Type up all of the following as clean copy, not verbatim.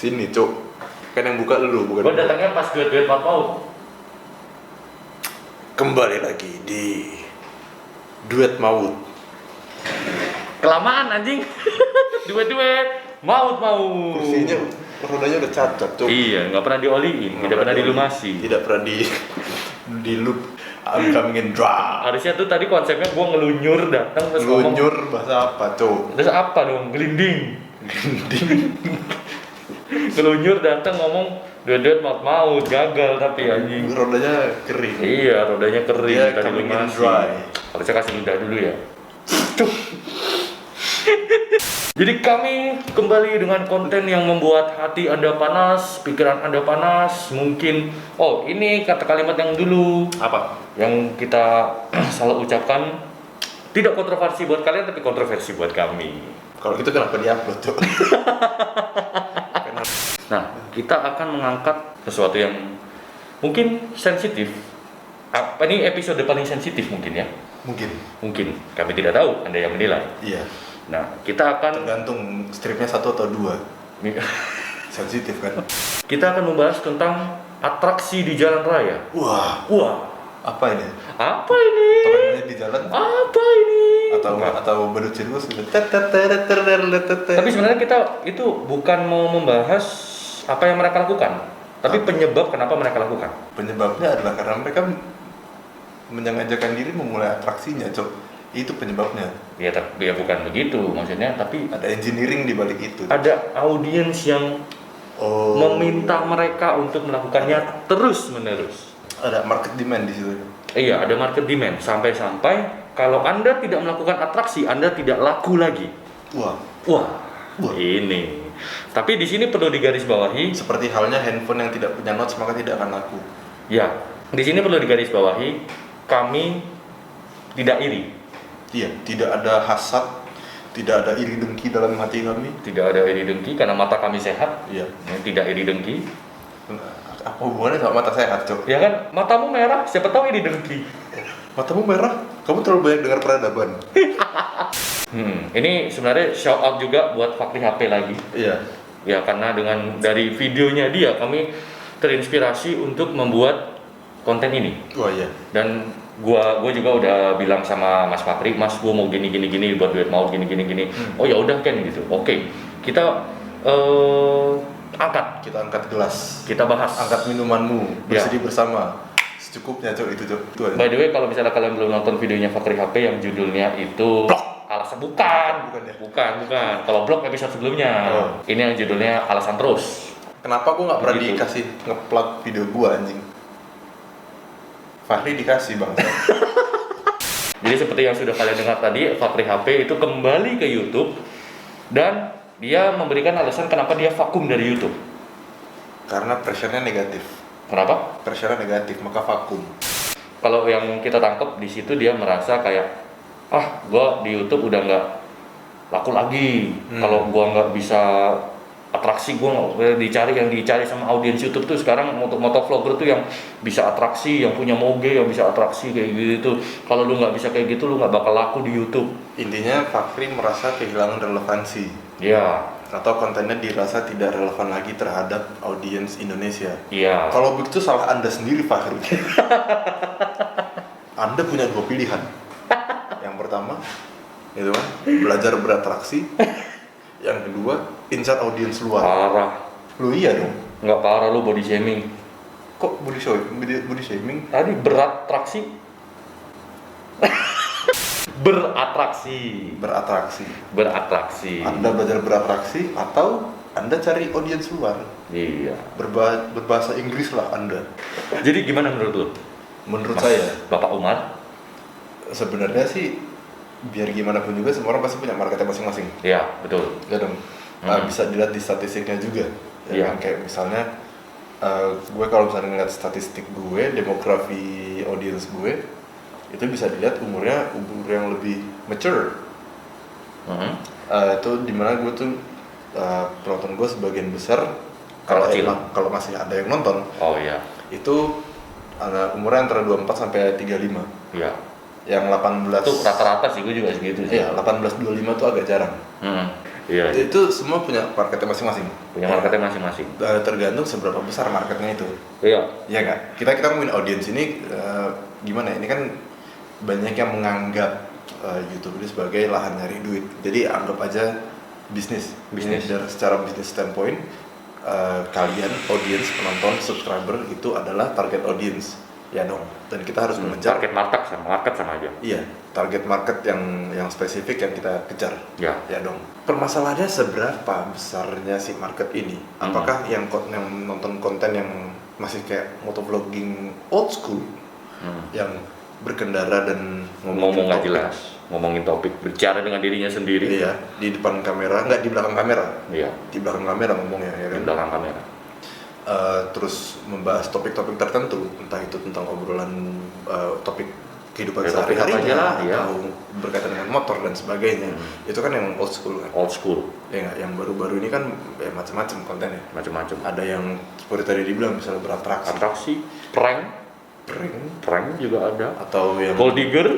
Sini, Cuk. Kan yang buka lu, bukan Gue datangnya pas duet-duet Maut Maut. Kembali lagi di Duet Maut. Kelamaan anjing. Duet-duet Maut Maut. Kursinya, rodanya udah cacat, Cuk. Iya, nggak pernah dioliin, tidak pernah dilumasi. Tidak pernah di loop. I'm coming in dry. Harusnya tuh tadi konsepnya gue ngelunyur datang terus ngomong. Lunyur bahasa apa, Cuk? Terus apa dong? Gelinding. Ngelunyur datang ngomong duet-duet Maut gagal tapi anjing. Rodanya kering. Iya, rodanya kering Dia tadi coming in lumasi. dry. Harusnya kasih lidah dulu ya. Tuh. Jadi kami kembali dengan konten yang membuat hati Anda panas, pikiran Anda panas. Mungkin, oh ini kata kalimat yang dulu Apa? yang kita selalu ucapkan, tidak kontroversi buat kalian tapi kontroversi buat kami. Kalau gitu kenapa di-upload, Cuk? Nah, kita akan mengangkat sesuatu yang mungkin sensitif. Apa ini episode paling sensitif mungkin ya? Mungkin. Kami tidak tahu, Anda yang menilai. Iya. Nah, kita akan Tergantung stripnya 1 atau 2. Sensitif kan? kita akan membahas tentang atraksi di jalan raya. Wah, Wah, apa ini? apa ini? Tokennya di jalan Apa ini? atau badut cirkus Tapi sebenarnya kita itu bukan mau membahas apa yang mereka lakukan, tapi penyebab kenapa mereka lakukan. penyebabnya adalah karena mereka menyengajakan diri memulai atraksinya, Cok. Itu penyebabnya. Ya, tapi ya bukan begitu maksudnya, tapi Ada engineering di balik itu. ada audiens yang meminta mereka untuk melakukannya terus-menerus. Ada market demand di situ. Iya, ada market demand sampai-sampai kalau Anda tidak melakukan atraksi, Anda tidak laku lagi. Wah, Wah. Ini. Tapi di sini perlu digarisbawahi, seperti halnya handphone yang tidak punya notes maka tidak akan laku. ya. Di sini perlu digarisbawahi, kami tidak iri. Iya, tidak ada hasad, tidak ada iri dengki dalam hati kami. Tidak ada iri dengki karena mata kami sehat. Iya. Ya, tidak iri dengki. Apa hubungannya sama mata sehat, Cok? Ya kan, matamu merah, siapa tahu iri dengki. Matamu merah? Kamu terlalu banyak dengar peradaban. Ini sebenarnya shout out juga buat Fakri HP lagi. Iya. Ya karena dari videonya dia kami terinspirasi untuk membuat konten ini. Wah, iya. Dan gua juga udah bilang sama Mas Fakri, Mas gua mau gini buat duet Maut gini. Oh ya udah Ken gitu. Oke. Kita Kita angkat gelas. kita bahas. Angkat minumanmu, Ya. bersedih bersama. Secukupnya, Cok, itu, Cok. Itu aja. By the way, kalau misalnya kalian belum nonton videonya Fakri HP yang judulnya itu alasan bukan. Kalau blog episode sebelumnya. Oh. Ini yang judulnya alasan terus. Kenapa gua nggak pernah Begitu. dikasih nge-plug video gua, anjing? Fahri dikasih, Bang. Jadi seperti yang sudah kalian dengar tadi, Fakri HP itu kembali ke YouTube dan dia memberikan alasan kenapa dia vakum dari YouTube. Karena pressure-nya negatif. Kenapa? Pressure-nya negatif, maka vakum. Kalau yang kita tangkap di situ dia merasa kayak gua di YouTube udah nggak laku lagi. Kalau gua nggak bisa atraksi, gua nggak dicari sama audiens YouTube tuh sekarang motovlogger tuh yang bisa atraksi, yang punya moge, yang bisa atraksi kayak gitu. Kalau lu nggak bisa kayak gitu, lu nggak bakal laku di YouTube. Intinya Fakri merasa kehilangan relevansi. Ya, Atau kontennya dirasa tidak relevan lagi terhadap audiens Indonesia. iya. Kalau begitu salah Anda sendiri, Fakri. Anda punya 2 pilihan. Yang pertama, itu kan, belajar beratraksi. Yang kedua, incar audiens luar. Parah. Lu iya dong. Nggak parah lu body shaming. Kok body shaming? Tadi beratraksi. Beratraksi. Anda belajar beratraksi atau Anda cari audiens luar. Iya. Berbahasa Inggris lah Anda. Jadi gimana menurut lu? Menurut Mas saya, Bapak Umar? sebenarnya sih biar gimana pun juga semua orang pasti punya marketnya masing-masing. Ya, betul. Ya dong. Bisa dilihat di statistiknya juga. Ya Iya. kan? Kayak misalnya gue kalau misalnya ngeliat statistik gue, demografi audiens gue itu bisa dilihat umur yang lebih mature. Itu dimana gue tuh penonton gue sebagian besar kalau masih ada yang nonton. Oh iya. Itu umurnya antara 24 sampai 35. Iya. Yang 18 Itu rata-rata sih gue juga segitu sih. Iya, 18-25 tuh agak jarang. Iya. Itu semua punya marketnya masing-masing. Punya marketnya masing-masing. Tergantung seberapa besar marketnya itu. Iya. Iya nggak? Kita ngomongin audiens ini gimana? Ini kan banyak yang menganggap YouTube ini sebagai lahan nyari duit. Jadi anggap aja bisnis. Bisnis. Dari secara bisnis standpoint, kalian audiens, penonton, subscriber itu adalah target audience. Ya dong. Dan kita harus mengejar Target market sama aja. iya, target market yang spesifik yang kita kejar. Ya. Ya dong. Permasalahannya seberapa besarnya si market ini? Apakah yang nonton konten yang masih kayak motovlogging old school yang berkendara dan Ngomong nggak topik, jelas, ngomongin topik, bicara dengan dirinya sendiri. iya, di depan kamera, nggak di belakang kamera. Iya. Di belakang kamera ngomongnya ya Di kan. belakang kamera. Terus membahas topik-topik tertentu, entah itu tentang obrolan topik kehidupan Ya, topik apa aja sehari-harinya lah, ya. atau berkaitan dengan motor dan sebagainya. Itu kan yang old school kan. Old school, Ya nggak, yang baru-baru ini kan ya macam-macam kontennya. macam-macam. Ada yang seperti tadi dibilang misalnya beratraksi, Atraksi, prank juga ada. atau yang Gold digger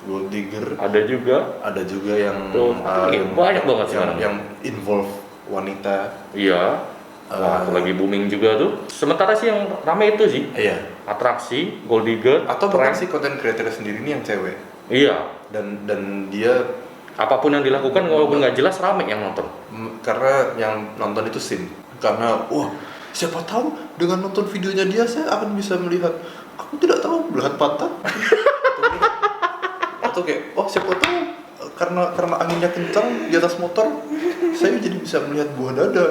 gold digger, ada juga. ada juga yang Tuh, banyak banget sekarang. yang involve wanita. Iya. Wah, lagi booming juga tuh. Sementara sih yang rame itu sih Iya. atraksi, gold digger, Atau bahkan prank. si konten creator sendiri ini yang cewek Iya. dan dia Apapun yang dilakukan walaupun nggak jelas rame yang nonton. karena yang nonton itu sim, karena wah siapa tahu dengan nonton videonya dia saya akan bisa melihat, aku tidak tahu, belahan pantat atau kayak oh siapa tahu karena anginnya kencang di atas motor saya jadi bisa melihat buah dada,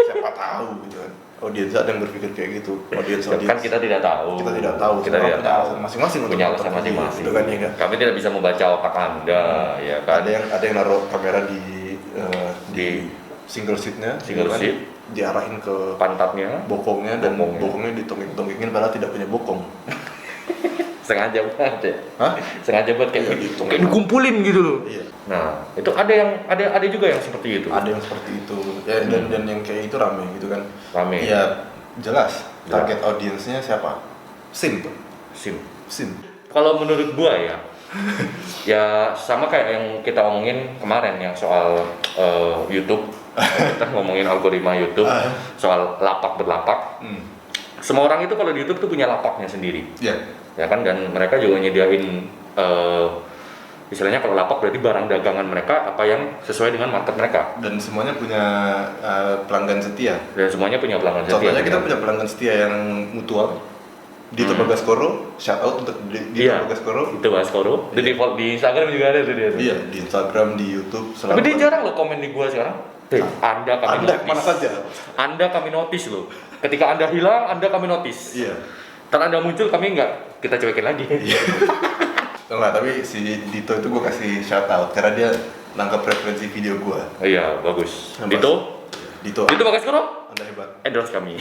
siapa tahu gitu kan. Audiens ada yang berpikir kayak gitu, audiens Kan kita tidak tahu. kita tidak tahu, Kita semua tidak punya tahu. alasan masing-masing untuk Punya nonton alasan video, masing-masing. gitu kan ya kan? Kami tidak bisa membaca otak Anda, ya kan? Ada yang naruh kamera di Di single seatnya, single gitu kan, seat. diarahin ke Pantatnya bokongnya dan Bokongnya. bokongnya ditongging-tonggingin padahal tidak punya bokong. sengaja banget ya. Hah? Sengaja banget Iya, kayak gitu. kayak dikumpulin gitu loh. Iya. Nah, itu ada juga yang seperti itu. Ada yang seperti itu. Ya, dan yang kayak itu rame gitu kan. Rame. Ya jelas target audiensnya siapa? Sim tuh. Sim. Sim. Kalau menurut gua ya, ya sama kayak yang kita omongin kemarin yang soal YouTube. Kita ngomongin algoritma YouTube, soal lapak berlapak. Semua orang itu kalau di YouTube tuh punya lapaknya sendiri. Ya. Ya kan, dan mereka juga nyediain istilahnya kalau lapak berarti barang dagangan mereka apa yang sesuai dengan market mereka, Dan semuanya punya pelanggan setia. dan semuanya punya pelanggan setia. Contohnya kita punya pelanggan setia yang mutual. Dito Bagaskoro, shout out untuk Dito Iya. Bagaskoro. Itu Baskoro. Di default di Instagram juga ada tuh dia. Iya, di Instagram, di YouTube, Tapi dia jarang loh komen di gua sekarang. Anda kami Anda notice. mana saja. Anda kami notice loh. Ketika Anda hilang, Anda kami notice. Iya. Ntar Anda muncul, kami nggak kita cuekin lagi. Enggak, tapi si Dito itu gue kasih shout out karena dia nangkep referensi video gue. Iya, bagus. Yang Dito Dito, Bagaskoro, Anda hebat. endorse kami.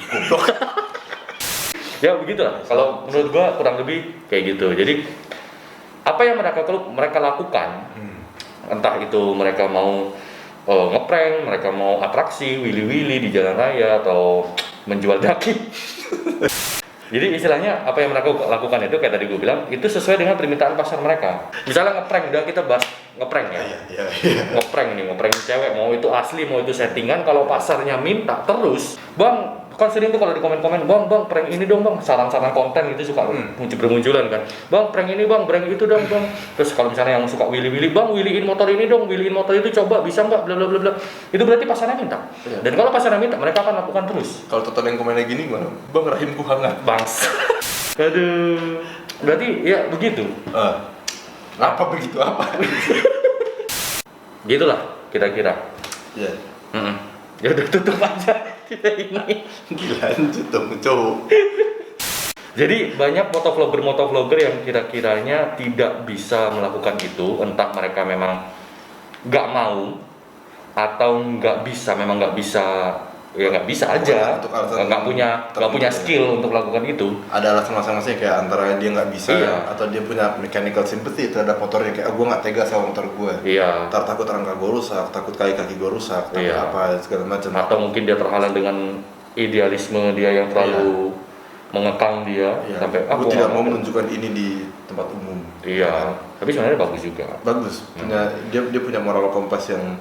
Ya begitulah. Kalau menurut gua kurang lebih kayak gitu. Jadi apa yang mereka lakukan, entah itu mereka mau ngeprank, mereka mau atraksi, wili-wili di jalan raya atau menjual daki. Jadi istilahnya apa yang mereka lakukan itu kayak tadi gue bilang itu sesuai dengan permintaan pasar mereka. Misalnya ngeprank, udah kita bahas ngeprank ya. Iya. Ngeprank cewek, mau itu asli mau itu settingan, kalau pasarnya minta terus, bang, kan sering tuh kalau di komen-komen, bang prank ini dong bang, saran-saran konten itu suka bermunculan kan, bang prank ini bang, prank itu dong bang. Terus kalau misalnya yang suka wili-wili, bang wiliin motor ini dong, wiliin motor itu coba bisa nggak, bla bla bla bla. Itu berarti pasarnya minta. Iya. Dan kalau pasarnya minta, mereka akan lakukan terus. Kalau total yang komennya gini gimana? Bang rahimku hangat. Bangs. Aduh. Berarti ya begitu. Apa begitu apa? Gitulah kira-kira. Iya. Ya udah tutup aja kita ini. Lanjut dong, cowok. Jadi banyak motovlogger yang kira-kiranya tidak bisa melakukan itu, entah mereka memang nggak mau atau nggak bisa, memang nggak bisa, ya nggak bisa aja, Untuk alasan nggak punya skill untuk melakukan itu. Ada alasan masing-masing kayak antara dia nggak bisa Iya. atau dia punya mechanical sympathy terhadap motornya, kayak gue nggak tega sama motor gue. Iya. Ntar takut rangka gue rusak, takut kaki gue rusak, takut Iya. apa segala macam. Atau mungkin dia terhalang dengan idealisme dia yang terlalu mengekang dia Iya. sampai Gue tidak mau menunjukkan ini di tempat umum. Iya. Tapi sebenarnya bagus juga. Bagus. Dia punya moral kompas yang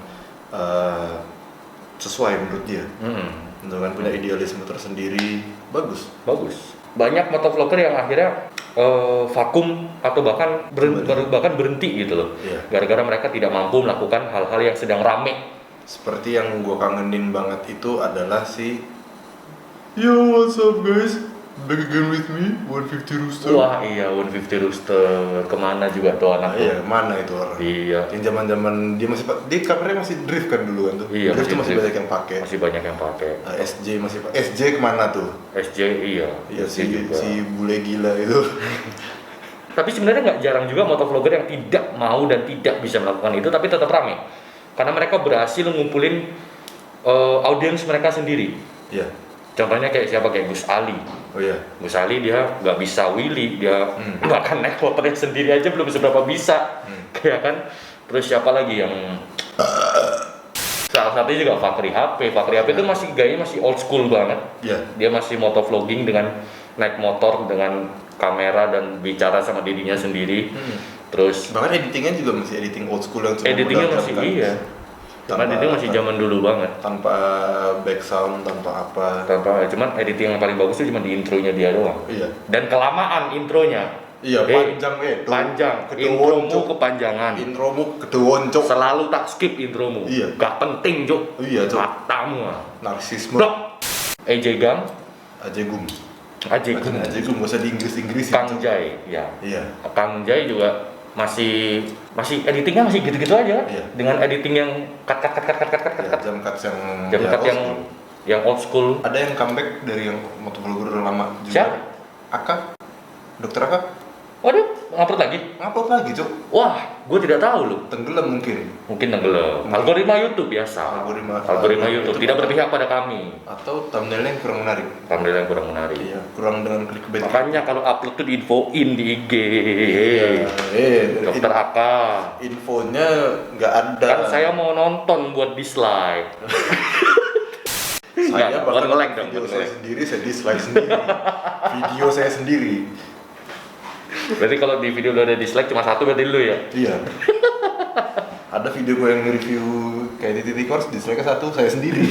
sesuai menurut dia. Gitu kan, punya idealisme tersendiri, bagus. Banyak motovlogger yang akhirnya vakum atau bahkan berhenti gitu loh. Iya. Gara-gara mereka tidak mampu melakukan hal-hal yang sedang rame. Seperti yang gue kangenin banget itu adalah si Yo, what's up guys? Back again with me, 150 Rooster. Wah iya, 150 Rooster. Kemana juga tuh anak tuh? Iya, mana itu orang? Iya. Yang zaman-zaman dia kameranya masih drift kan dulu kan tuh. Iya, drift tuh masih drift. banyak yang pakai. Masih banyak yang pakai. SJ masih pakai. SJ kemana tuh? SJ iya. Iya SJ si bule gila itu. Tapi sebenarnya nggak jarang juga motovlogger yang tidak mau dan tidak bisa melakukan itu, tapi tetap ramai. Karena mereka berhasil ngumpulin audiens mereka sendiri. Iya. Contohnya kayak siapa, kayak Gus Ali. Oh iya. Gus Ali dia nggak bisa wheelie, dia bahkan naik motornya sendiri aja belum seberapa bisa, kayak kan. Terus siapa lagi yang salah satunya juga Fakri HP. Fakri HP itu masih gayanya masih old school banget. Iya. Dia masih motovlogging dengan naik motor dengan kamera dan bicara sama dirinya sendiri. Terus Bahkan editingnya juga masih editing old school yang cuma editingnya modal masih kan. iya. Karena editing masih zaman dulu banget. Tanpa back sound, tanpa apa. Cuman editing yang paling bagus itu cuma di intronya dia doang. Iya. Dan kelamaan intronya. Iya, panjang Panjang. Kedewon, Intromu Cok. kepanjangan. Intromu kedewon, Cok. Selalu tak skip intromu. Iya. Gak penting, Cok. Iya, Cok. Matamu. Narsisme. Blok. AJ Gang. Ajegum. Ajegum. Ajegum gak usah di Inggris-Inggris. Kang Jai, ya. Iya. Kang Jai juga masih editingnya masih gitu-gitu aja. Iya. Dengan editing yang cut. Ya, jump cuts yang Jump ya, cut old yang school. yang old school. Ada yang comeback dari yang motovlogger lama juga. Siapa? Aka. Dokter Aka. Waduh, ngupload lagi. Ngupload lagi, Cok. Wah, gue tidak tahu loh. Tenggelam mungkin. Mungkin tenggelam. Algoritma YouTube biasa. Algoritma YouTube tidak berpihak pada kami. Atau thumbnailnya yang kurang menarik. Thumbnail yang kurang menarik. Iya, kurang dengan clickbait. Makanya kalau upload tuh diinfoin di IG. Dokter in- Aka. Infonya nggak ada. Kan saya mau nonton buat dislike. Saya Nggak, bahkan buat nge-like dong, video buat saya nge-like. sendiri, saya dislike sendiri. Video saya sendiri. Berarti kalau di video lu ada dislike cuma satu berarti lu ya? Iya. Ada video gue yang nge-review kayak di titik course, dislike satu, saya sendiri.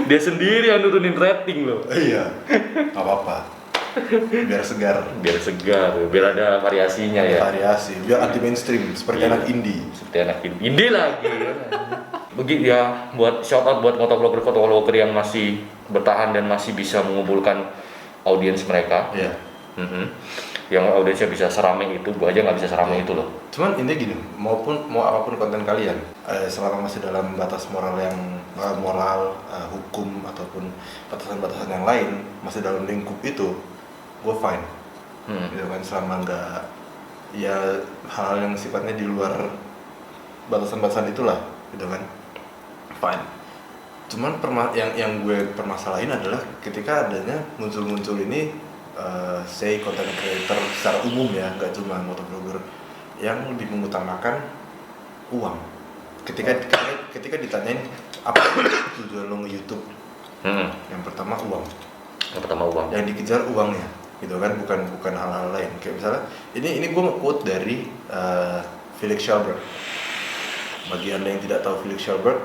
Dia sendiri yang nurunin rating loh. Iya. Gak apa-apa. Biar segar. Biar segar, biar ada variasinya ya. Variasi, biar anti mainstream seperti Iya. anak indie. Seperti anak indie lagi. Begitu ya, buat shout out buat motovlogger yang masih bertahan dan masih bisa mengumpulkan audiens mereka. Iya. Yang audiensnya bisa seramai itu, gua aja nggak bisa seramai itu loh. Cuman ini gini, mau apapun konten kalian, selama masih dalam batas moral yang hukum ataupun batasan-batasan yang lain, masih dalam lingkup itu, gue fine. Gitu kan, selama nggak ya hal yang sifatnya di luar batasan-batasan itulah, gitu kan, fine. Cuman yang gue permasalahin adalah ketika adanya muncul ini say content creator secara umum ya, nggak cuma motovlogger, yang lebih mengutamakan uang. Ketika ditanyain apa tujuan lo nge-YouTube, yang pertama uang. Yang pertama uang. Yang dikejar uangnya, gitu kan, bukan hal-hal lain. Kayak misalnya ini gue nge-quote dari Felix Schellberg. Bagi anda yang tidak tahu Felix Schellberg,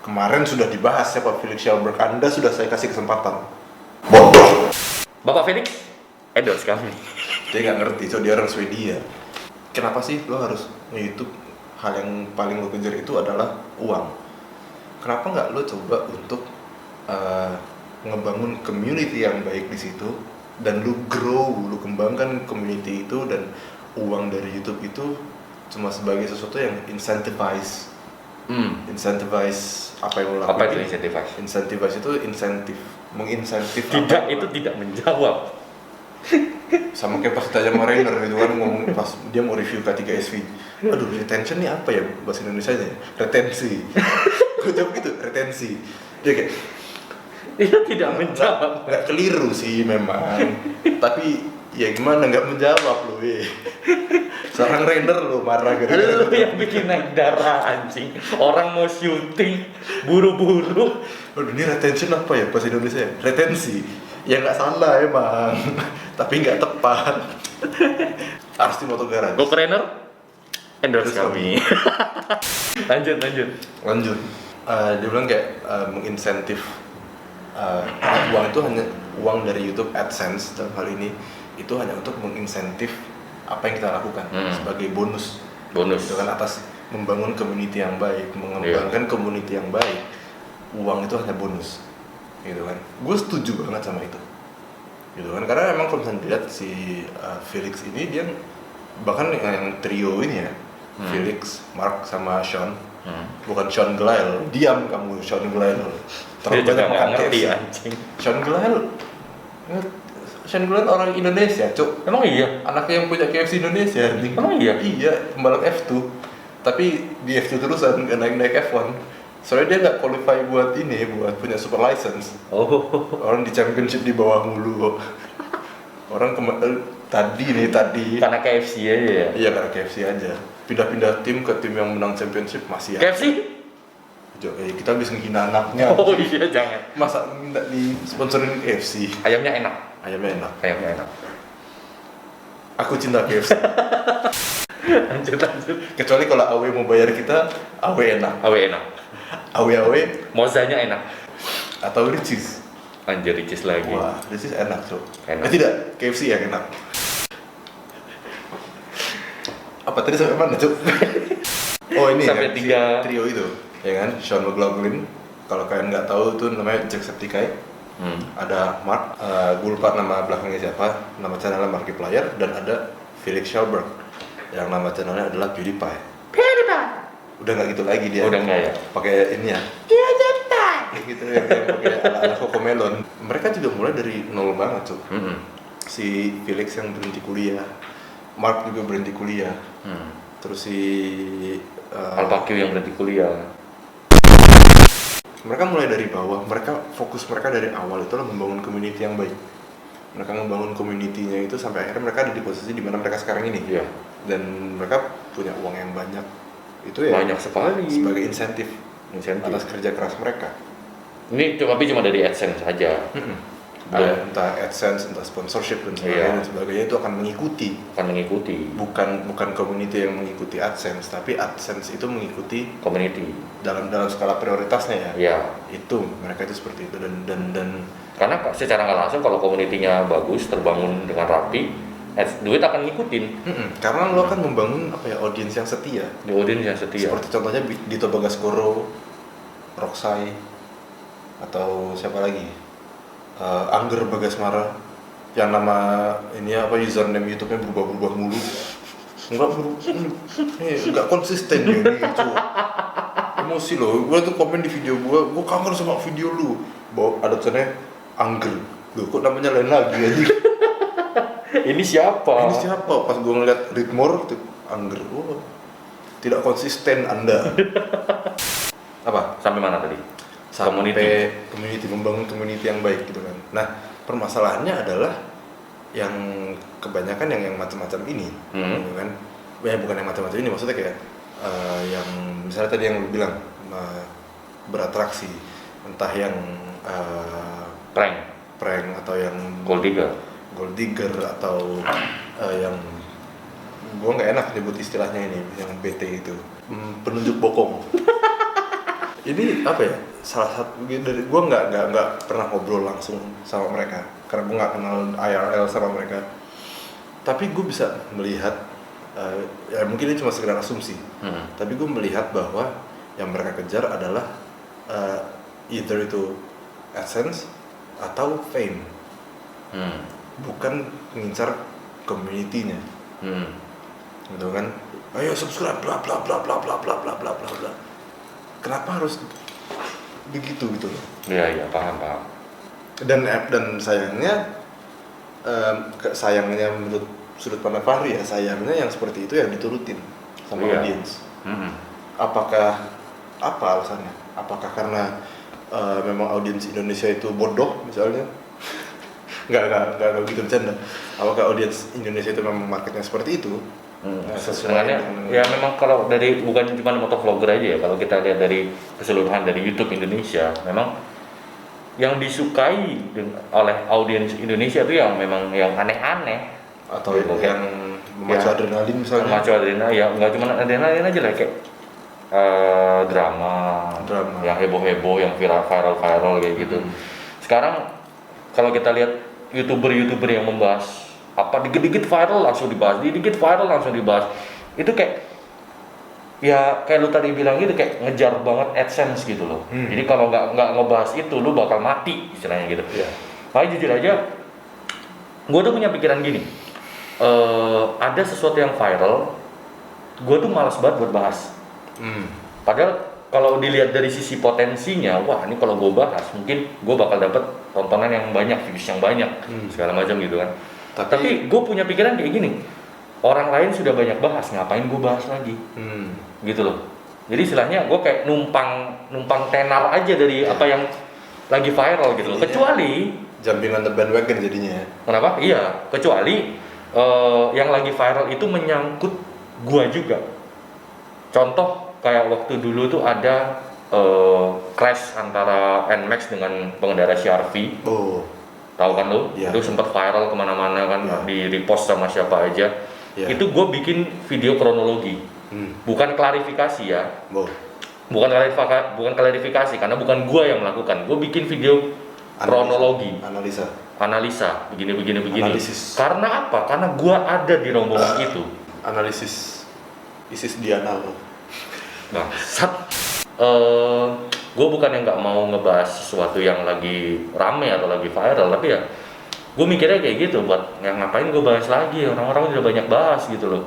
kemarin sudah dibahas siapa Felix Schellberg. Anda sudah saya kasih kesempatan. Bodoh. Bapak Felix, endorse kami. Dia nggak ngerti, so dia orang Swedia. Kenapa sih lo harus nge-YouTube? Hal yang paling lo kejar itu adalah uang. Kenapa nggak lo coba untuk ngebangun community yang baik di situ, dan lo kembangkan community itu, dan uang dari YouTube itu cuma sebagai sesuatu yang incentivize apa yang lo lakukan. Apa itu incentivize? Incentivize itu menginsentif. Tidak, itu tidak menjawab. Sama kayak pas tanya sama Rainer gitu kan, ngomong pas dia mau review K3SV. Aduh, retention ini apa ya bahasa Indonesianya? Retensi. Gue jawab gitu, retensi. Dia kayak Itu tidak menjawab. nggak keliru sih memang. Tapi ya gimana nggak menjawab lo, seorang Rainer lo marah gitu. Lu yang bikin naik darah anjing. Orang mau syuting buru-buru. Aduh, ini retention apa ya bahasa Indonesia? Retensi. Ya nggak salah emang, tapi nggak tepat. Harus di motogaran. Go trainer? Endorse kami. lanjut. Lanjut. Dia bilang kayak menginsentif uang itu hanya uang dari YouTube AdSense dalam hal ini itu hanya untuk menginsentif apa yang kita lakukan sebagai bonus itu kan atas membangun community yang baik, mengembangkan community yang baik. Uang itu hanya bonus gitu kan. Gue setuju banget sama itu gitu kan, karena emang kalau misalnya dilihat si Felix ini dia bahkan yang trio ini ya, Felix, Mark sama Sean, bukan Sean Gelael, diam kamu Sean Gelael, terlalu banyak makan KFC. Sean Gelael orang Indonesia, cuk. Emang iya? Anaknya yang punya KFC Indonesia. Emang iya? Iya, pembalap F2. Tapi di F2 terusan, nggak naik F1. Soalnya dia nggak qualify buat punya super license. Orang di championship di bawah mulu. Orang tadi. Karena KFC aja ya? Iya, karena KFC aja. Pindah-pindah tim ke tim yang menang championship masih ya. KFC? Kita bisa ngehina anaknya. Oh iya, jangan. Masa minta di sponsorin KFC? Ayamnya enak. Aku cinta KFC. lanjut. Kecuali kalau AW mau bayar kita, AW enak. AW Mozanya enak. Atau Ricis. Anjir, Ricis lagi. Wah, Ricis enak, Cok. Enak. Tidak, KFC yang enak. Apa tadi sampai mana, Cok? Oh, ini sampai ya, trio itu. Ya kan, Sean McLaughlin. Kalau kalian nggak tahu itu namanya Jacksepticeye. Ada Mark, gue lupa nama belakangnya siapa. Nama channelnya Markiplier. Dan ada Felix Schellberg yang nama channelnya adalah PewDiePie. Udah nggak gitu lagi dia. Udah nggak ya? Pakai ini ya. Kayak gitu ya, kayak pakai ala Cocomelon. Mereka juga mulai dari nol banget, tuh. Si Felix yang berhenti kuliah, Mark juga berhenti kuliah. Terus si Alpakio yang berhenti kuliah. Mereka mulai dari bawah. Fokus mereka dari awal itu adalah membangun community yang baik. Mereka membangun community-nya itu sampai akhirnya mereka ada di posisi di mana mereka sekarang ini. Iya. Dan mereka punya uang yang banyak. Itu ya banyak sekali sebagai insentif atas kerja keras mereka. Ini tapi cuma dari AdSense saja. Entah AdSense, entah sponsorship dan sebagainya itu akan mengikuti. Bukan community yang mengikuti AdSense, tapi AdSense itu mengikuti community dalam skala prioritasnya ya. Iya. Itu mereka itu seperti itu dan karena secara nggak langsung kalau community-nya bagus, terbangun dengan rapi, duit akan ngikutin. Karena lo akan membangun audiens yang setia. Seperti contohnya Dito Bagaskoro, Roxai, atau siapa lagi? Angger Bagasmara, yang nama username YouTube-nya berubah mulu. Enggak konsisten dia gitu. Emosi loh. Gue tuh komen di video gue kangen sama video lu. Bawa ada tulisannya Angger. Loh, kok namanya lain lagi aja. Ini siapa? Pas gue ngeliat Ritmore tuh Angger. Tidak konsisten Anda. Apa? Sampai mana tadi? Community, membangun community yang baik gitu kan. Nah, permasalahannya adalah yang kebanyakan yang macam-macam ini, gitu kan. Bukan yang macam-macam ini, maksudnya kayak yang misalnya tadi yang lu bilang beratraksi, entah yang prank atau yang gold digger atau yang gua nggak enak nyebut istilahnya ini, yang BT itu, penunjuk bokong. Ini apa ya? Salah satu dari gue nggak pernah ngobrol langsung sama mereka karena gue nggak kenal IRL sama mereka. Tapi gue bisa melihat, ya mungkin ini cuma sekedar asumsi. Tapi gue melihat bahwa yang mereka kejar adalah either itu AdSense atau fame, bukan mengincar community-nya. Gitu kan? Ayo subscribe, bla bla bla bla bla bla bla bla bla. Kenapa harus begitu gitu loh? Iya, paham. Dan sayangnya menurut sudut pandang Fahri ya, sayangnya yang seperti itu yang diturutin sama audiens. Apa alasannya? Apakah karena memang audiens Indonesia itu bodoh misalnya? Nggak begitu bercanda. Apakah audiens Indonesia itu memang marketnya seperti itu? Sebenarnya ya memang kalau dari bukan cuma motovlogger aja ya, kalau kita lihat dari keseluruhan dari YouTube Indonesia, memang yang disukai oleh audiens Indonesia itu yang memang yang aneh-aneh, Atau Gitu, yang memacu ya, adrenalin misalnya. memacu adrenalin, ya nggak cuma adrenalin aja lah, kayak drama, yang heboh-heboh, yang viral kayak gitu. Sekarang kalau kita lihat youtuber yang membahas apa, dikit-dikit viral langsung dibahas, dikit viral langsung dibahas, itu kayak ya kayak lu tadi bilang gitu, kayak ngejar banget AdSense gitu loh. Jadi kalau nggak ngebahas itu lu bakal mati istilahnya gitu. Makanya jujur aja, gue tuh punya pikiran gini, ada sesuatu yang viral, gue tuh malas banget buat bahas. Padahal kalau dilihat dari sisi potensinya, wah ini kalau gue bahas mungkin gue bakal dapet tontonan yang banyak, views yang banyak, segala macam gitu kan. Tapi gue punya pikiran kayak gini, orang lain sudah banyak bahas, ngapain gue bahas lagi? Gitu loh. Jadi istilahnya gue kayak numpang tenar aja dari apa yang lagi viral gitu loh. Kecuali jumping on the bandwagon jadinya. kenapa? Iya, kecuali yang lagi viral itu menyangkut gua juga. Contoh kayak waktu dulu tuh ada crash antara NMAX dengan pengendara CR-V. Tahu kan lo? Itu sempat viral kemana-mana kan, di repost sama siapa aja. Itu gue bikin video kronologi, bukan klarifikasi ya. Bukan klarifikasi karena bukan gua yang melakukan. Gue bikin video kronologi, analisa begini. Analisis. Karena apa? Karena gua ada di rombongan itu. Analisis ISIS di anal. Bangsat. Gue bukan yang nggak mau ngebahas sesuatu yang lagi rame atau lagi viral, tapi ya gue mikirnya kayak gitu, buat ngapain gue bahas lagi, orang-orang udah banyak bahas gitu loh.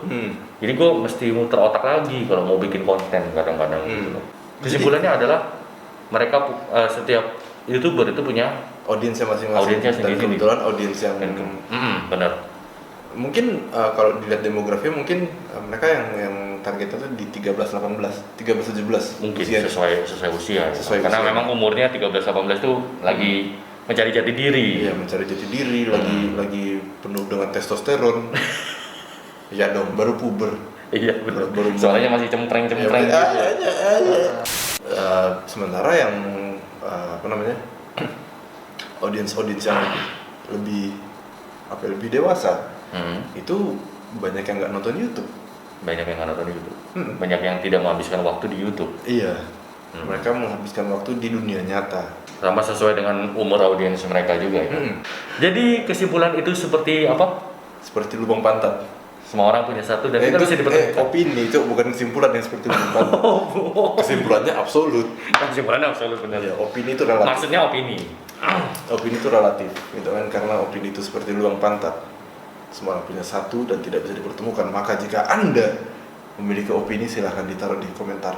Jadi gue mesti muter otak lagi kalau mau bikin konten kadang-kadang gitu loh. Kesimpulannya adalah mereka setiap YouTuber itu punya audiensnya masing-masing. Audiensnya dan sendiri. kebetulan audiens yang benar. Mungkin kalau dilihat demografi mungkin mereka yang targetnya tuh di 13-18, 13-17 mungkin usia. sesuai usia. Karena usia. memang umurnya 13-18 tuh lagi mencari jati diri. Iya, mencari jati diri, lagi penuh dengan testosteron. Ya dong, baru puber. Iya benar. Soalnya masih cempreng gitu. Sementara yang audiens yang lebih dewasa, itu banyak yang nggak nonton YouTube. Banyak yang nggak nonton YouTube. Banyak yang tidak menghabiskan waktu di YouTube. Iya. Mereka menghabiskan waktu di dunia nyata. Sama sesuai dengan umur audiens mereka juga ya. Jadi kesimpulan itu seperti apa? Seperti lubang pantat. Semua orang punya satu dan kita bisa dipertemukan. Opini itu bukan kesimpulan yang seperti lubang pantat. Kesimpulannya absolut. Kesimpulannya absolut benar. Ya, opini itu relatif. Maksudnya opini. Opini itu relatif, gitu kan, karena opini itu seperti lubang pantat. Semua orang punya satu dan tidak bisa dipertemukan. Maka jika Anda memiliki opini, silahkan ditaruh di komentar.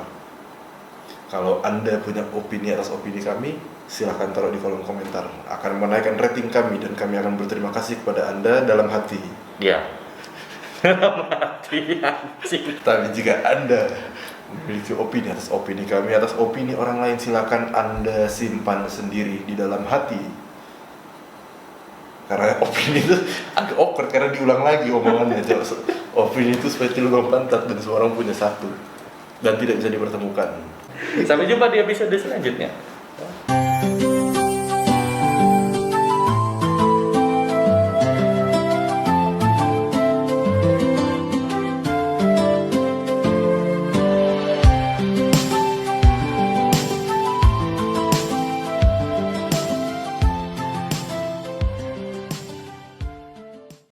Kalau Anda punya opini atas opini kami, silahkan taruh di kolom komentar. Akan menaikkan rating kami dan kami akan berterima kasih kepada Anda dalam hati. Iya. Dalam hati anjing. Tapi jika Anda memiliki opini atas opini kami, atas opini orang lain, silakan Anda simpan sendiri di dalam hati. Karena opini itu agak awkward karena diulang lagi omongannya. Opini itu seperti lubang pantat dan semua orang punya satu dan tidak bisa dipertemukan. Sampai jumpa di episode selanjutnya.